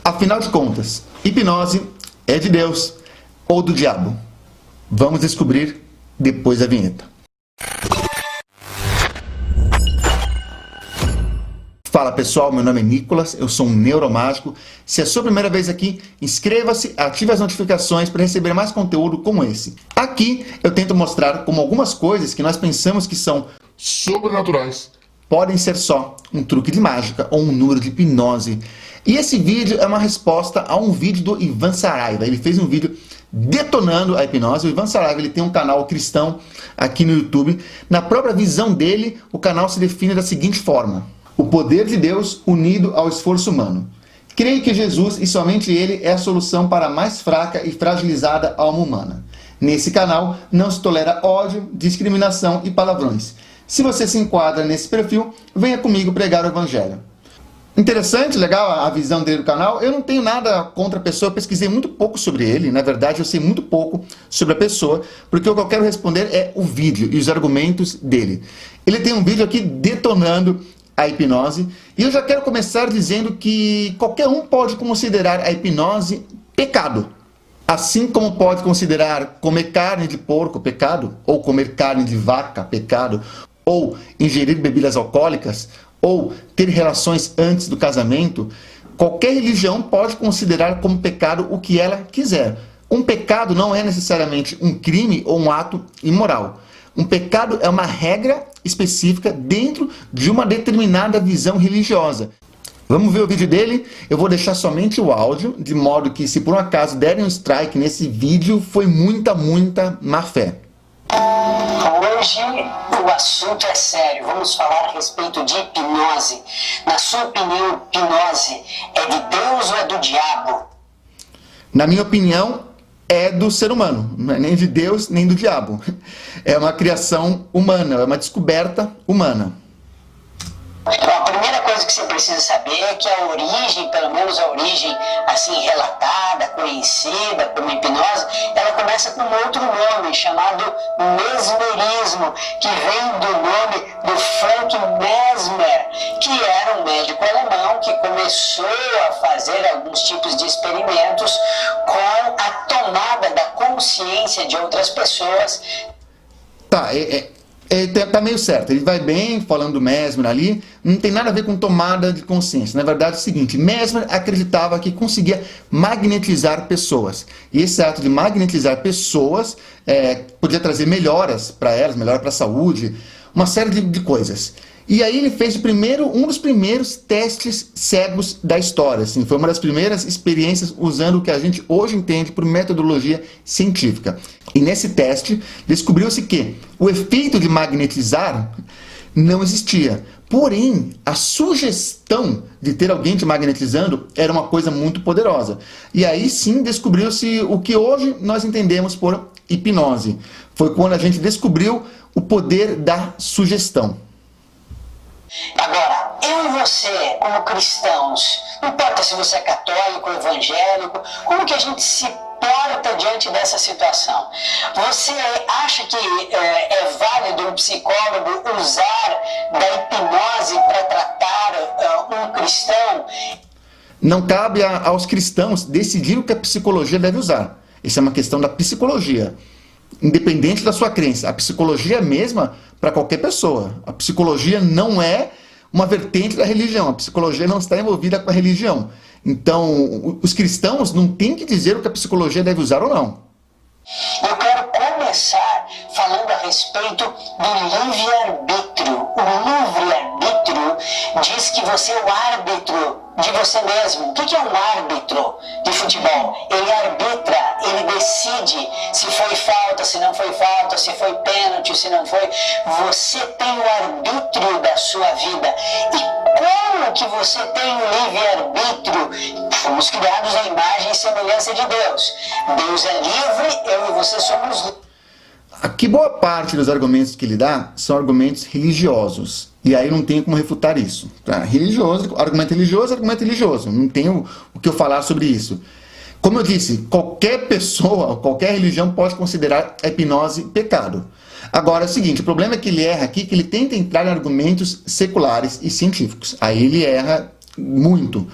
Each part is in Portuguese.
Afinal de contas, hipnose é de Deus ou do diabo? Vamos descobrir depois da vinheta. Fala pessoal, meu nome é Nicolas, eu sou um neuromágico. Se é a sua primeira vez aqui, inscreva-se, ative as notificações para receber mais conteúdo como esse. Aqui eu tento mostrar como algumas coisas que nós pensamos que são sobrenaturais podem ser só um truque de mágica ou um número de hipnose. E esse vídeo é uma resposta a um vídeo do Ivan Saraiva. Ele fez um vídeo detonando a hipnose. O Ivan Saraiva ele tem um canal cristão aqui no YouTube. Na própria visão dele, o canal se define da seguinte forma: o poder de Deus unido ao esforço humano. Creio que Jesus e somente Ele é a solução para a mais fraca e fragilizada alma humana. Nesse canal não se tolera ódio, discriminação e palavrões. Se você se enquadra nesse perfil, venha comigo pregar o Evangelho. Interessante, legal a visão dele do canal. Eu não tenho nada contra a pessoa, eu pesquisei muito pouco sobre ele. Na verdade, eu sei muito pouco sobre a pessoa, porque o que eu quero responder é o vídeo e os argumentos dele. Ele tem um vídeo aqui detonando a hipnose, e eu já quero começar dizendo que qualquer um pode considerar a hipnose pecado. Assim como pode considerar comer carne de porco pecado, ou comer carne de vaca pecado, ou ingerir bebidas alcoólicas, ou ter relações antes do casamento, qualquer religião pode considerar como pecado o que ela quiser. Um pecado não é necessariamente um crime ou um ato imoral. Um pecado é uma regra específica dentro de uma determinada visão religiosa. Vamos ver o vídeo dele? Eu vou deixar somente o áudio, de modo que se por um acaso derem um strike nesse vídeo, foi muita má fé. Hoje o assunto é sério, vamos falar a respeito de hipnose. Na sua opinião, hipnose é de Deus ou é do diabo? Na minha opinião, é do ser humano, não é nem de Deus nem do diabo. É uma criação humana, é uma descoberta humana. Então, a primeira coisa que você precisa saber é que a origem, pelo menos a origem assim relatada, conhecida como hipnose, ela começa com outro nome chamado mesmerismo, que vem do nome do Frank Mesmer, que era um médico alemão que começou a fazer alguns tipos de experimentos com a tomada da consciência de outras pessoas. Tá meio certo, ele vai bem falando do Mesmer ali, não tem nada a ver com tomada de consciência. Na verdade é o seguinte, Mesmer acreditava que conseguia magnetizar pessoas, e esse ato de magnetizar pessoas podia trazer melhoras para elas, melhora para a saúde, uma série de coisas. E aí ele fez um dos primeiros testes cegos da história, assim, foi uma das primeiras experiências usando o que a gente hoje entende por metodologia científica. E nesse teste descobriu-se que o efeito de magnetizar não existia. Porém, a sugestão de ter alguém te magnetizando era uma coisa muito poderosa. E aí sim descobriu-se o que hoje nós entendemos por hipnose. Foi quando a gente descobriu o poder da sugestão. Agora, eu e você, como cristãos, não importa se você é católico ou evangélico, como que a gente se porta diante dessa situação? Você acha que é válido um psicólogo usar da hipnose para tratar um cristão? Não cabe aos cristãos decidir o que a psicologia deve usar. Isso é uma questão da psicologia. Independente da sua crença, a psicologia é a mesma para qualquer pessoa. A psicologia não é uma vertente da religião, a psicologia não está envolvida com a religião. Então, os cristãos não têm que dizer o que a psicologia deve usar ou não. Eu quero começar falando a respeito do livre-arbítrio. O livre-arbítrio diz que você é o árbitro de você mesmo. O que é um árbitro de futebol? Ele arbitra, ele decide se foi falta, se não foi falta, se foi pênalti, se não foi. Você tem o arbítrio da sua vida. E como que você tem o livre-arbítrio? Fomos criados à imagem e semelhança de Deus. Deus é livre, eu e você somos livres. Aqui boa parte dos argumentos que ele dá são argumentos religiosos. E aí não tem como refutar isso. Tá? Argumento religioso. Não tenho o que eu falar sobre isso. Como eu disse, qualquer pessoa, qualquer religião pode considerar a hipnose pecado. Agora é o seguinte, o problema é que ele erra aqui, que ele tenta entrar em argumentos seculares e científicos. Aí ele erra muito.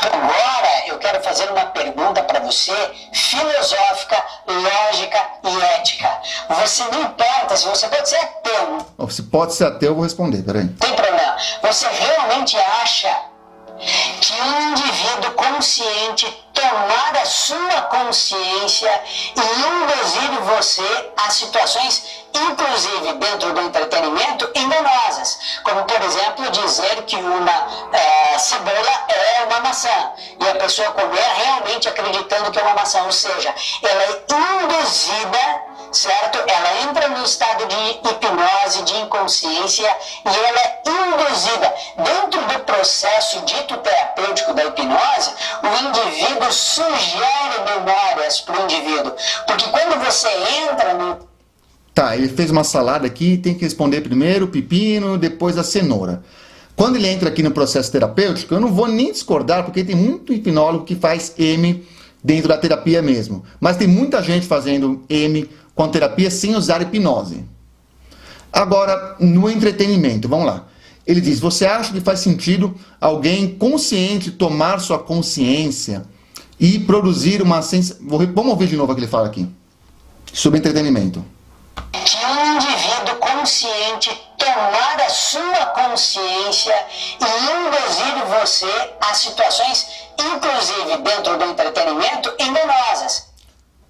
Agora, Agora eu quero fazer uma pergunta para você, filosófica, lógica e ética. Você não importa se você pode ser ateu. Se pode ser ateu, eu vou responder, peraí. Não tem problema. Você realmente acha que um indivíduo consciente tomar a sua consciência e induzir você a situações, inclusive dentro do entretenimento, enganosas, como por exemplo dizer que uma cebola é uma maçã e a pessoa comer realmente acreditando que é uma maçã, ou seja, ela é induzida, certo? Ela entra no estado de hipnose, de inconsciência, e ela é induzida. Dentro do processo dito terapêutico da hipnose, o indivíduo sugere memórias para o indivíduo. Porque quando você entra no... Tá, ele fez uma salada aqui, tem que responder primeiro o pepino, depois a cenoura. Quando ele entra aqui no processo terapêutico, eu não vou nem discordar, porque tem muito hipnólogo que faz M dentro da terapia mesmo. Mas tem muita gente fazendo M com terapia sem usar hipnose. Agora, no entretenimento, vamos lá. Ele diz, você acha que faz sentido alguém consciente tomar sua consciência e produzir uma sensação... Vamos ouvir de novo o que ele fala aqui, sobre entretenimento. Que um indivíduo consciente tomar a sua consciência e induzir você a situações, inclusive dentro do entretenimento, enganosas.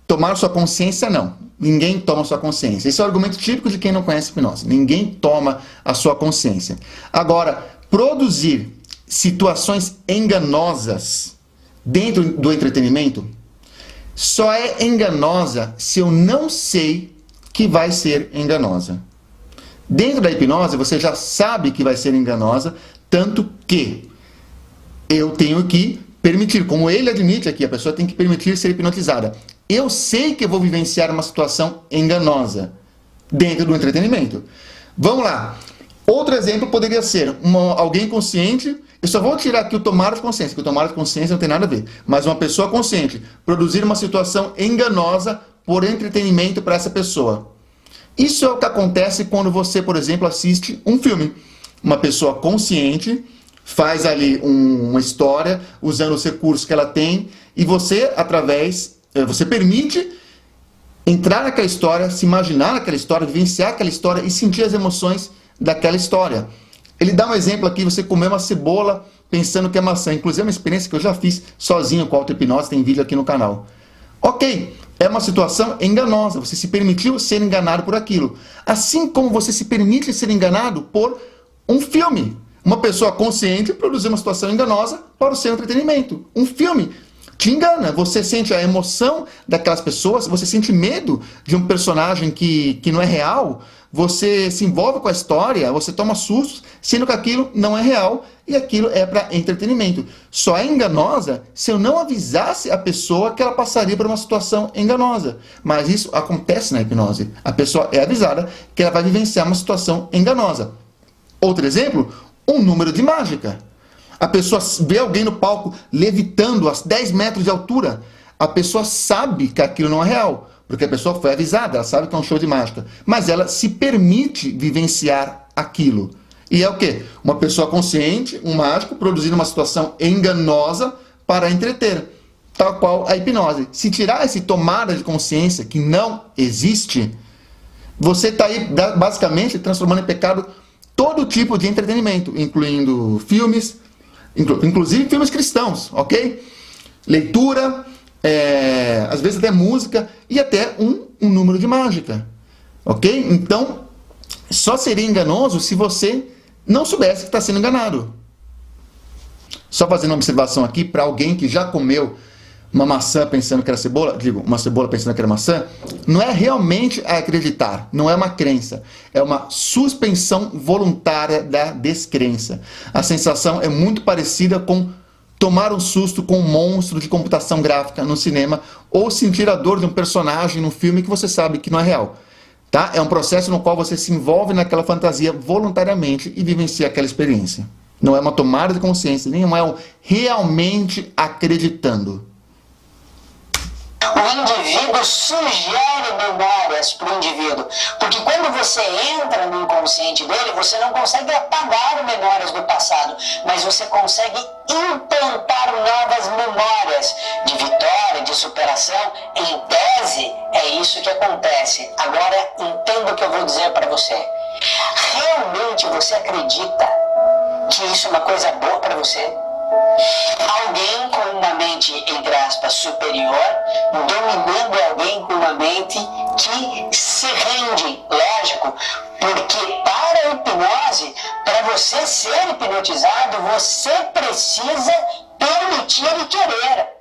Tomar sua consciência, não. Ninguém toma sua consciência. Esse é o argumento típico de quem não conhece hipnose. Ninguém toma a sua consciência. Agora, produzir situações enganosas dentro do entretenimento só é enganosa se eu não sei que vai ser enganosa. Dentro da hipnose, você já sabe que vai ser enganosa, tanto que eu tenho que permitir, como ele admite aqui, a pessoa tem que permitir ser hipnotizada. Eu sei que eu vou vivenciar uma situação enganosa dentro do entretenimento. Vamos lá. Outro exemplo poderia ser alguém consciente. Eu só vou tirar aqui o tomar de consciência, porque o tomar de consciência não tem nada a ver. Mas uma pessoa consciente produzir uma situação enganosa por entretenimento para essa pessoa. Isso é o que acontece quando você, por exemplo, assiste um filme. Uma pessoa consciente faz ali uma história usando os recursos que ela tem e você, você permite entrar naquela história, se imaginar naquela história, vivenciar aquela história e sentir as emoções daquela história. Ele dá um exemplo aqui, você comer uma cebola pensando que é maçã. Inclusive é uma experiência que eu já fiz sozinho com auto-hipnose, tem vídeo aqui no canal. Ok, é uma situação enganosa, você se permitiu ser enganado por aquilo. Assim como você se permite ser enganado por um filme. Uma pessoa consciente produzir uma situação enganosa para o seu entretenimento. Um filme te engana, você sente a emoção daquelas pessoas, você sente medo de um personagem que não é real, você se envolve com a história, você toma sustos, sendo que aquilo não é real e aquilo é para entretenimento. Só é enganosa se eu não avisasse a pessoa que ela passaria por uma situação enganosa. Mas isso acontece na hipnose. A pessoa é avisada que ela vai vivenciar uma situação enganosa. Outro exemplo, um número de mágica. A pessoa vê alguém no palco levitando a 10 metros de altura. A pessoa sabe que aquilo não é real, porque a pessoa foi avisada, ela sabe que é um show de mágica. Mas ela se permite vivenciar aquilo. E é o quê? Uma pessoa consciente, um mágico, produzindo uma situação enganosa para entreter. Tal qual a hipnose. Se tirar esse tomada de consciência que não existe, você está aí basicamente transformando em pecado todo tipo de entretenimento, incluindo filmes, inclusive filmes cristãos, ok? Leitura, às vezes até música e até um número de mágica, ok? Então, só seria enganoso se você não soubesse que está sendo enganado. Só fazendo uma observação aqui para alguém que já comeu uma maçã pensando que era cebola, uma cebola pensando que era maçã, não é realmente acreditar, não é uma crença, é uma suspensão voluntária da descrença. A sensação é muito parecida com tomar um susto com um monstro de computação gráfica no cinema ou sentir a dor de um personagem no filme que você sabe que não é real. Tá? É um processo no qual você se envolve naquela fantasia voluntariamente e vivencia aquela experiência. Não é uma tomada de consciência, nem é um realmente acreditando. O indivíduo sugere memórias para o indivíduo, porque quando você entra no inconsciente dele, você não consegue apagar memórias do passado, mas você consegue implantar novas memórias de vitória, de superação. Em tese, é isso que acontece. Agora, entenda o que eu vou dizer para você. Realmente você acredita que isso é uma coisa boa para você? Alguém com uma mente, entre aspas, superior, dominando alguém com uma mente que se rende, lógico, porque para a hipnose, para você ser hipnotizado, você precisa permitir e querer.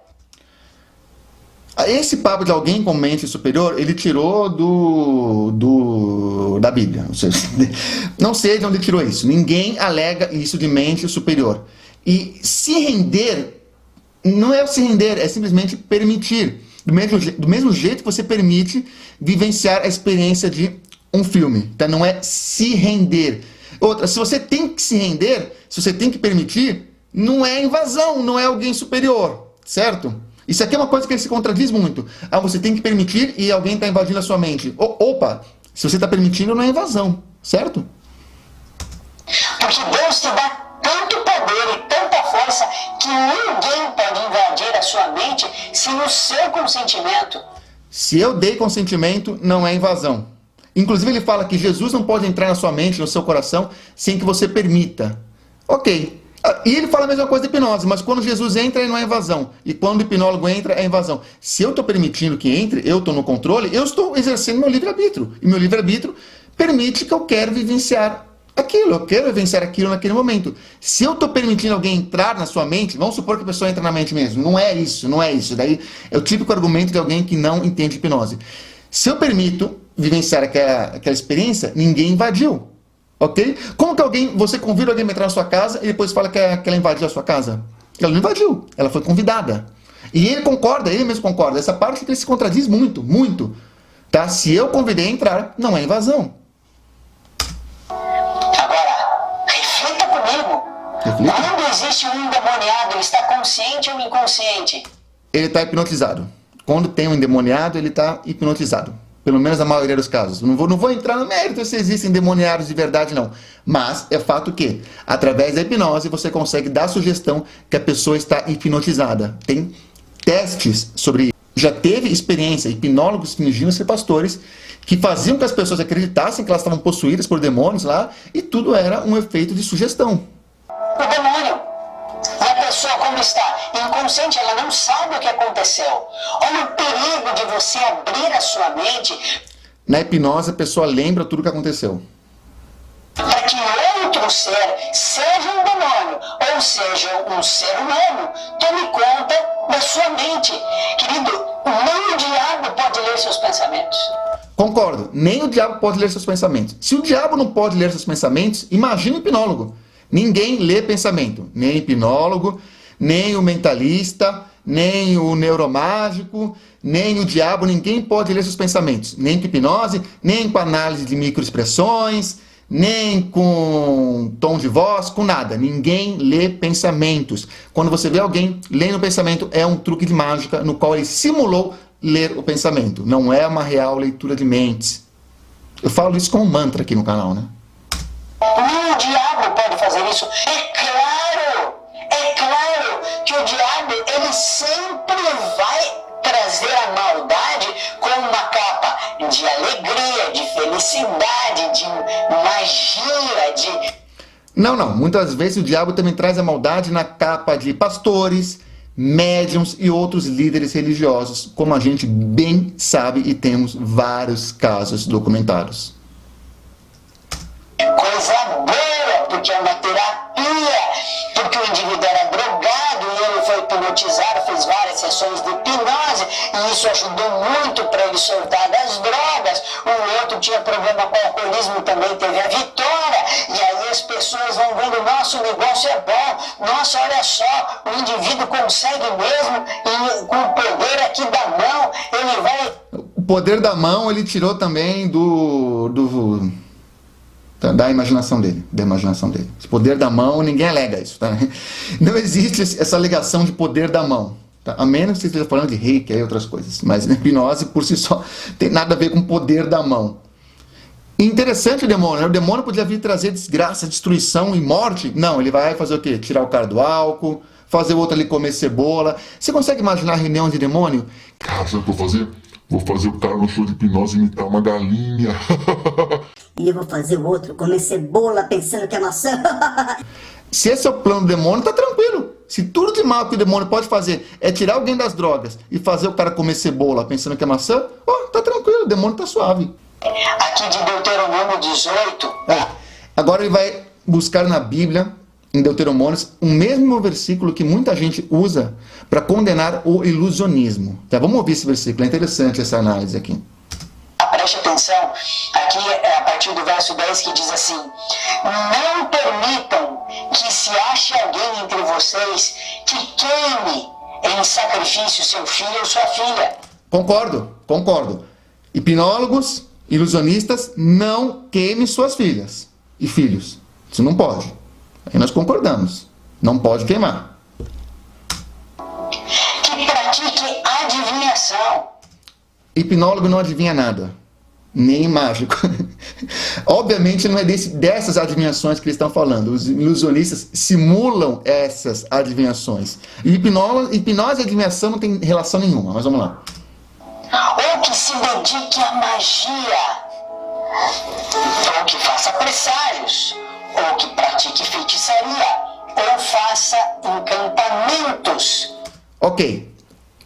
Esse papo de alguém com mente superior, ele tirou da Bíblia. Não sei de onde tirou isso. Ninguém alega isso de mente superior. E se render, não é se render, é simplesmente permitir. Do mesmo jeito que você permite vivenciar a experiência de um filme. Tá? Não é se render. Outra, se você tem que se render, se você tem que permitir, não é invasão, não é alguém superior. Certo? Isso aqui é uma coisa que se contradiz muito. Ah, você tem que permitir e alguém está invadindo a sua mente. Opa, se você está permitindo, não é invasão. Certo? Porque Deus te dá tanto poder e tanta força que ninguém pode invadir a sua mente sem o seu consentimento. Se eu dei consentimento, não é invasão. Inclusive ele fala que Jesus não pode entrar na sua mente, no seu coração, sem que você permita. Ok. E ele fala a mesma coisa de hipnose, mas quando Jesus entra, não é invasão. E quando o hipnólogo entra, é invasão. Se eu estou permitindo que entre, eu estou no controle, eu estou exercendo meu livre-arbítrio. E meu livre-arbítrio permite que eu quero vivenciar aquilo, eu quero vivenciar aquilo naquele momento. Se eu estou permitindo alguém entrar na sua mente, vamos supor que a pessoa entra na mente mesmo. Não é isso, não é isso. Daí é o típico argumento de alguém que não entende hipnose. Se eu permito vivenciar aquela experiência, ninguém invadiu. Ok? Como que você convida alguém a entrar na sua casa e depois fala que ela invadiu a sua casa? Ela não invadiu, ela foi convidada. E ele concorda, ele mesmo concorda. Essa parte que ele se contradiz muito, muito. Tá? Se eu convidei a entrar, não é invasão. Agora, reflita comigo. Quando existe um endemoniado, ele está consciente ou inconsciente? Ele está hipnotizado. Quando tem um endemoniado, ele está hipnotizado. Pelo menos na maioria dos casos. Não vou entrar no mérito se existem endemoniados de verdade, não. Mas é fato que, através da hipnose, você consegue dar a sugestão que a pessoa está hipnotizada. Tem testes sobre isso. Já teve experiência, hipnólogos fingindo ser pastores, que faziam que as pessoas acreditassem que elas estavam possuídas por demônios lá, e tudo era um efeito de sugestão. O demônio. E a pessoa como está? Inconsciente, ela não sabe o que aconteceu. Olha o perigo de você abrir a sua mente. Na hipnose, a pessoa lembra tudo o que aconteceu. Para que outro ser, seja um demônio, ou seja um ser humano, tome conta da sua mente. Querido, nem o diabo pode ler seus pensamentos. Concordo, nem o diabo pode ler seus pensamentos. Se o diabo não pode ler seus pensamentos, imagina o hipnólogo. Ninguém lê pensamento, nem hipnólogo, nem o mentalista, nem o neuromágico, nem o diabo, ninguém pode ler seus pensamentos. Nem com hipnose, nem com análise de microexpressões, nem com tom de voz, com nada. Ninguém lê pensamentos. Quando você vê alguém lendo o pensamento, é um truque de mágica no qual ele simulou ler o pensamento. Não é uma real leitura de mentes. Eu falo isso como mantra aqui no canal, né? Nem o diabo pode fazer isso. É claro que o diabo, ele sempre vai trazer a maldade com uma capa de alegria, de felicidade, de magia, de... Não. Muitas vezes o diabo também traz a maldade na capa de pastores, médiuns e outros líderes religiosos, como a gente bem sabe e temos vários casos documentados. Coisa boa, porque é uma terapia, porque o indivíduo era drogado e ele foi hipnotizado, fez várias sessões de hipnose e isso ajudou muito para ele soltar das drogas. O outro tinha problema com o alcoolismo, também teve a vitória, e aí as pessoas vão vendo, nossa, o negócio é bom, nossa, olha só, o indivíduo consegue mesmo, e com o poder aqui da mão, ele vai... O poder da mão ele tirou também da imaginação dele, O poder da mão, ninguém alega isso, tá? Não existe essa alegação de poder da mão, tá? A menos que você esteja falando de reiki e outras coisas. Mas hipnose, por si só, tem nada a ver com o poder da mão. Interessante o demônio, né? O demônio podia vir trazer desgraça, destruição e morte. Não, ele vai fazer o quê? Tirar o cara do álcool, fazer o outro ali comer cebola. Você consegue imaginar a reunião de demônio? Cara, sabe o que eu vou fazer? Vou fazer o cara no show de hipnose imitar uma galinha. E eu vou fazer o outro comer cebola pensando que é maçã. Se esse é o plano do demônio, tá tranquilo. Se tudo de mal que o demônio pode fazer é tirar alguém das drogas e fazer o cara comer cebola pensando que é maçã, tá tranquilo, o demônio tá suave. Aqui de Deuteronômio 18, Agora ele vai buscar na Bíblia, em Deuteronômios, o mesmo versículo que muita gente usa para condenar o ilusionismo. Tá, vamos ouvir esse versículo, é interessante essa análise aqui. preste atenção, aqui é a partir do verso 10 que diz assim: não permitam que se ache alguém entre vocês que queime em sacrifício seu filho ou sua filha. Concordo. Hipnólogos, ilusionistas, não queimem suas filhas e filhos. Isso não pode. Aí nós concordamos. Não pode queimar. Que pratique adivinhação. Hipnólogo não adivinha nada. Nem mágico. Obviamente não é dessas adivinhações que eles estão falando. Os ilusionistas simulam essas adivinhações. E hipnose e adivinhação não tem relação nenhuma. Mas vamos lá. Ou que se dedique à magia, ou que faça presságios, ou que pratique feitiçaria, ou faça encantamentos. Ok.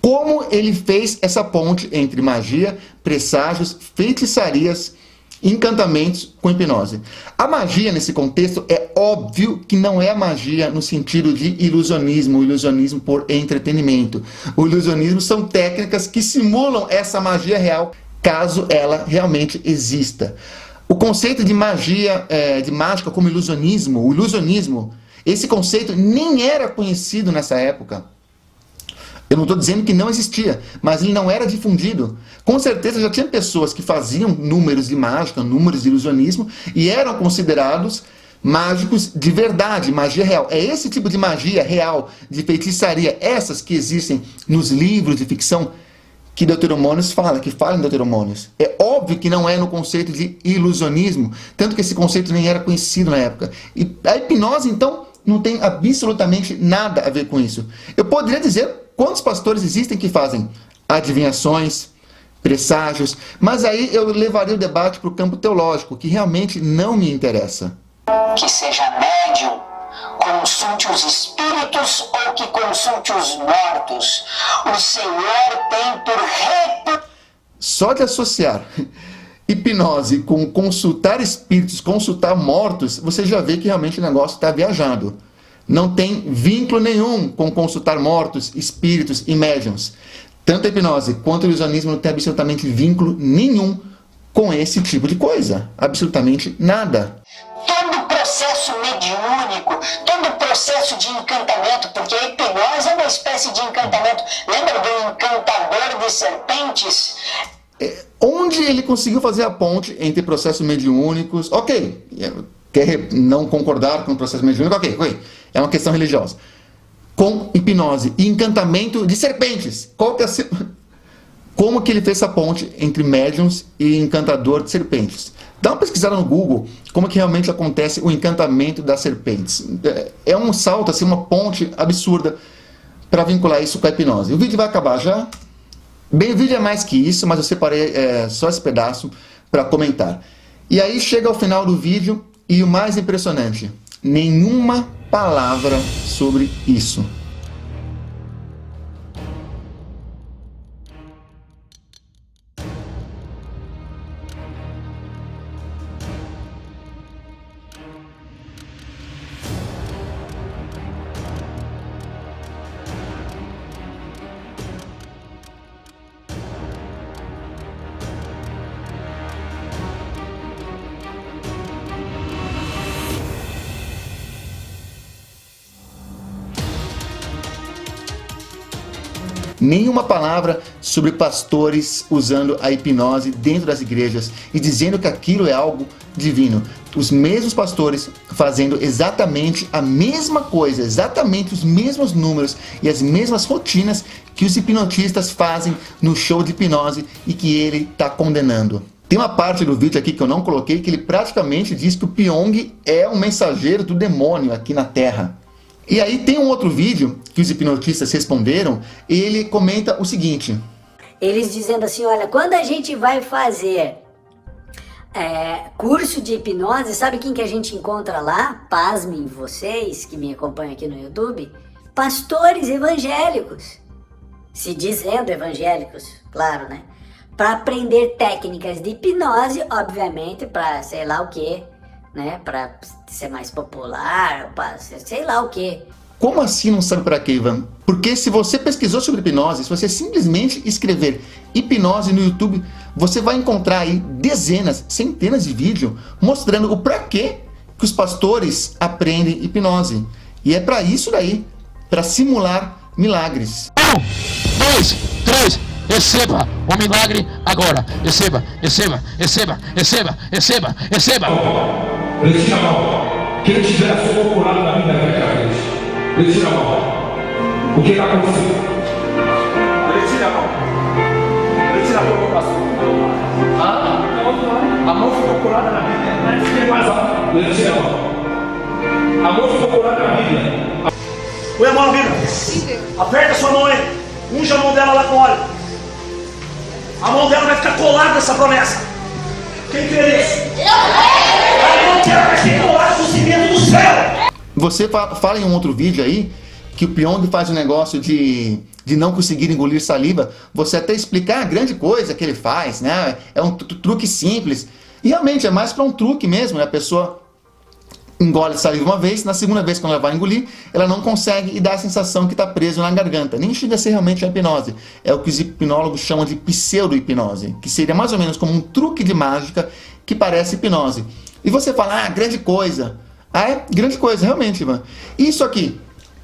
Como ele fez essa ponte entre magia, presságios, feitiçarias, encantamentos com hipnose? A magia, nesse contexto, é óbvio que não é a magia no sentido de ilusionismo, o ilusionismo por entretenimento. O ilusionismo são técnicas que simulam essa magia real, caso ela realmente exista. O conceito de magia, de mágica como ilusionismo, o ilusionismo, esse conceito nem era conhecido nessa época. Eu não estou dizendo que não existia, mas ele não era difundido. Com certeza já tinha pessoas que faziam números de mágica, números de ilusionismo, e eram considerados mágicos de verdade, magia real. É esse tipo de magia real, de feitiçaria, essas que existem nos livros de ficção que Deuteronômios fala, que fala em Deuteronômios. É óbvio que não é no conceito de ilusionismo, tanto que esse conceito nem era conhecido na época. E a hipnose, então, não tem absolutamente nada a ver com isso. Eu poderia dizer quantos pastores existem que fazem adivinhações, presságios, mas aí eu levaria o debate para o campo teológico, que realmente não me interessa. Que seja médium, consulte os espíritos ou que consulte os mortos. O Senhor tem por Só de associar hipnose com consultar espíritos, consultar mortos, você já vê que realmente o negócio está viajado. Não tem vínculo nenhum com consultar mortos, espíritos e médiuns. Tanto a hipnose quanto o ilusionismo não tem absolutamente vínculo nenhum com esse tipo de coisa. Absolutamente nada. todo processo mediúnico, todo processo de encantamento, porque a hipnose é uma espécie de encantamento. Lembra do encantador de serpentes? Onde ele conseguiu fazer a ponte entre processos mediúnicos? Ok, quer não concordar com o processo mediúnico? Ok, é uma questão religiosa. Com hipnose e encantamento de serpentes. Como que ele fez essa ponte entre médiums e encantador de serpentes? Dá uma pesquisada no Google como que realmente acontece o encantamento das serpentes. É um salto, assim, uma ponte absurda para vincular isso com a hipnose. O vídeo vai acabar já. Bem, o vídeo é mais que isso, mas eu separei só esse pedaço para comentar. E aí chega ao final do vídeo e o mais impressionante, nenhuma palavra sobre isso. nenhuma palavra sobre pastores usando a hipnose dentro das igrejas e dizendo que aquilo é algo divino. Os mesmos pastores fazendo exatamente a mesma coisa, exatamente os mesmos números e as mesmas rotinas que os hipnotistas fazem no show de hipnose e que ele está condenando. Tem uma parte do vídeo aqui que eu não coloquei que ele praticamente diz que o Pyong é um mensageiro do demônio aqui na Terra. E aí tem um outro vídeo que os hipnotistas responderam, e ele comenta o seguinte. Eles dizendo assim, olha, quando a gente vai fazer curso de hipnose, sabe quem que a gente encontra lá? Pasmem vocês que me acompanham aqui no YouTube. Pastores evangélicos. Se dizendo evangélicos, claro, né? Para aprender técnicas de hipnose, obviamente, para sei lá o que, né? Para ser mais popular, para sei lá o que. Como assim não sabe para quê, Ivan? Porque se você pesquisou sobre hipnose, se você simplesmente escrever hipnose no YouTube, você vai encontrar aí dezenas, centenas de vídeos mostrando o para quê que os pastores aprendem hipnose. E é para isso daí, para simular milagres. 1, 2, 3, receba o milagre agora. Receba, receba, receba, receba, receba, receba. Retira a mão. Quem tiver fogo curado na vida vai cair. Retira a mão. O que está acontecendo? Retira a mão. Retira a mão, pastor. A mão ficou curada na Bíblia. Mais alto. Retira a mão. A mão ficou curada na Bíblia. Põe a mão na Bíblia. Aperta a sua mão aí. Unja a mão dela lá com óleo. A mão dela vai ficar colada nessa promessa. Quem crê nisso? A mão dela vai ser colada no cimento do céu. Você fala em um outro vídeo aí que o Pyong faz um negócio de não conseguir engolir saliva. Você até explica a grande coisa que ele faz, né? É um truque simples. E realmente é mais para um truque mesmo, né? A pessoa engole saliva uma vez, na segunda vez quando ela vai engolir, ela não consegue e dá a sensação que está preso na garganta. Nem chega a ser realmente a hipnose. É o que os hipnólogos chamam de pseudo-hipnose, que seria mais ou menos como um truque de mágica que parece hipnose. E você fala, grande coisa. É grande coisa, realmente, Ivan. Isso aqui,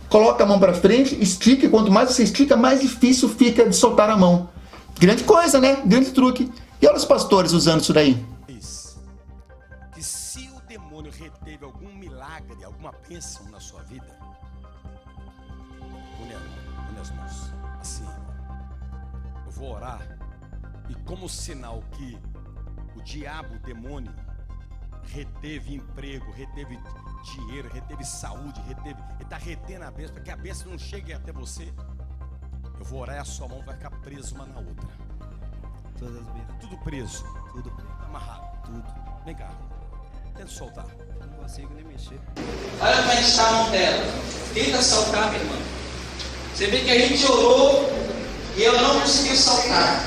coloca a mão para frente, estica, e quanto mais você estica, mais difícil fica de soltar a mão. Grande coisa, né? Grande truque. E olha os pastores usando isso daí. Que se o demônio reteve algum milagre, alguma bênção na sua vida, une as mãos, assim, eu vou orar, e como sinal que o diabo, o demônio, reteve emprego, reteve dinheiro, reteve saúde, ele está retendo a bênção, para que a bênção não chegue até você, eu vou orar e a sua mão vai ficar presa uma na outra. Todas as vezes. Tudo preso. Tudo preso. Amarrado. Tudo. Vem cá. Tenta soltar. Não consigo nem mexer. Olha como é que está a mão dela. Tenta soltar, minha irmã. Você vê que a gente orou e ela não conseguiu soltar.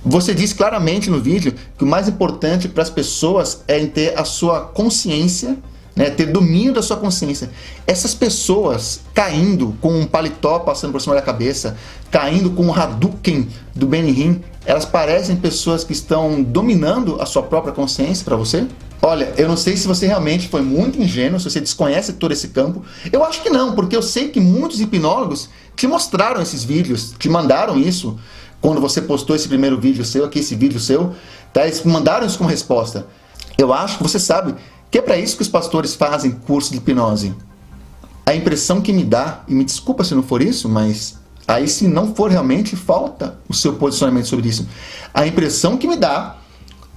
Você diz claramente no vídeo que o mais importante para as pessoas é ter a sua consciência, né, ter domínio da sua consciência. Essas pessoas caindo com um paletó passando por cima da cabeça, caindo com um Hadouken do Benny Hinn, elas parecem pessoas que estão dominando a sua própria consciência para você? Olha, eu não sei se você realmente foi muito ingênuo, se você desconhece todo esse campo. Eu acho que não, porque eu sei que muitos hipnólogos te mostraram esses vídeos, te mandaram isso. Quando você postou esse primeiro vídeo seu, aqui esse vídeo seu, tá? Eles mandaram isso como resposta. Eu acho que você sabe que é para isso que os pastores fazem curso de hipnose. A impressão que me dá, e me desculpa se não for isso, mas aí se não for realmente, falta o seu posicionamento sobre isso. A impressão que me dá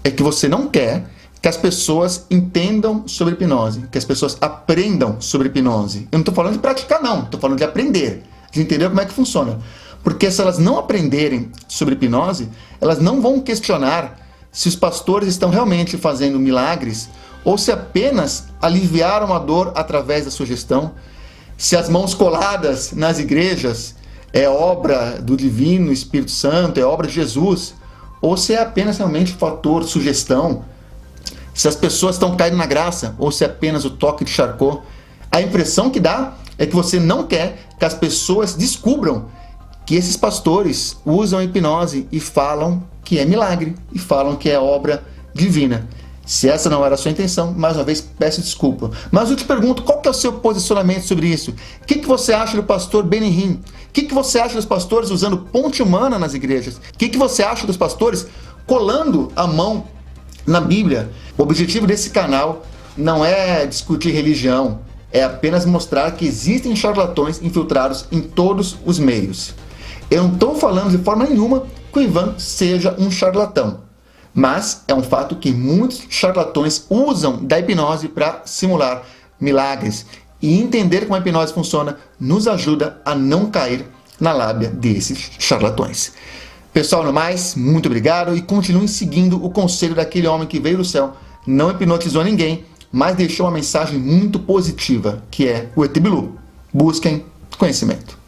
é que você não quer que as pessoas entendam sobre hipnose, que as pessoas aprendam sobre hipnose. Eu não estou falando de praticar não, estou falando de aprender, de entender como é que funciona. Porque se elas não aprenderem sobre hipnose, elas não vão questionar se os pastores estão realmente fazendo milagres ou se apenas aliviaram a dor através da sugestão, se as mãos coladas nas igrejas é obra do Divino Espírito Santo, é obra de Jesus, ou se é apenas realmente fator sugestão, se as pessoas estão caindo na graça ou se é apenas o toque de Charcot. A impressão que dá é que você não quer que as pessoas descubram que esses pastores usam a hipnose e falam que é milagre, e falam que é obra divina. Se essa não era a sua intenção, mais uma vez peço desculpa. Mas eu te pergunto, qual que é o seu posicionamento sobre isso? O que você acha do pastor Benny Hinn, que você acha dos pastores usando ponte humana nas igrejas? O que você acha dos pastores colando a mão na Bíblia? O objetivo desse canal não é discutir religião, é apenas mostrar que existem charlatões infiltrados em todos os meios. Eu não estou falando de forma nenhuma que o Ivan seja um charlatão, mas é um fato que muitos charlatões usam da hipnose para simular milagres, e entender como a hipnose funciona nos ajuda a não cair na lábia desses charlatões. Pessoal, no mais, muito obrigado e continuem seguindo o conselho daquele homem que veio do céu, não hipnotizou ninguém, mas deixou uma mensagem muito positiva, que é o ET Bilu. Busquem conhecimento.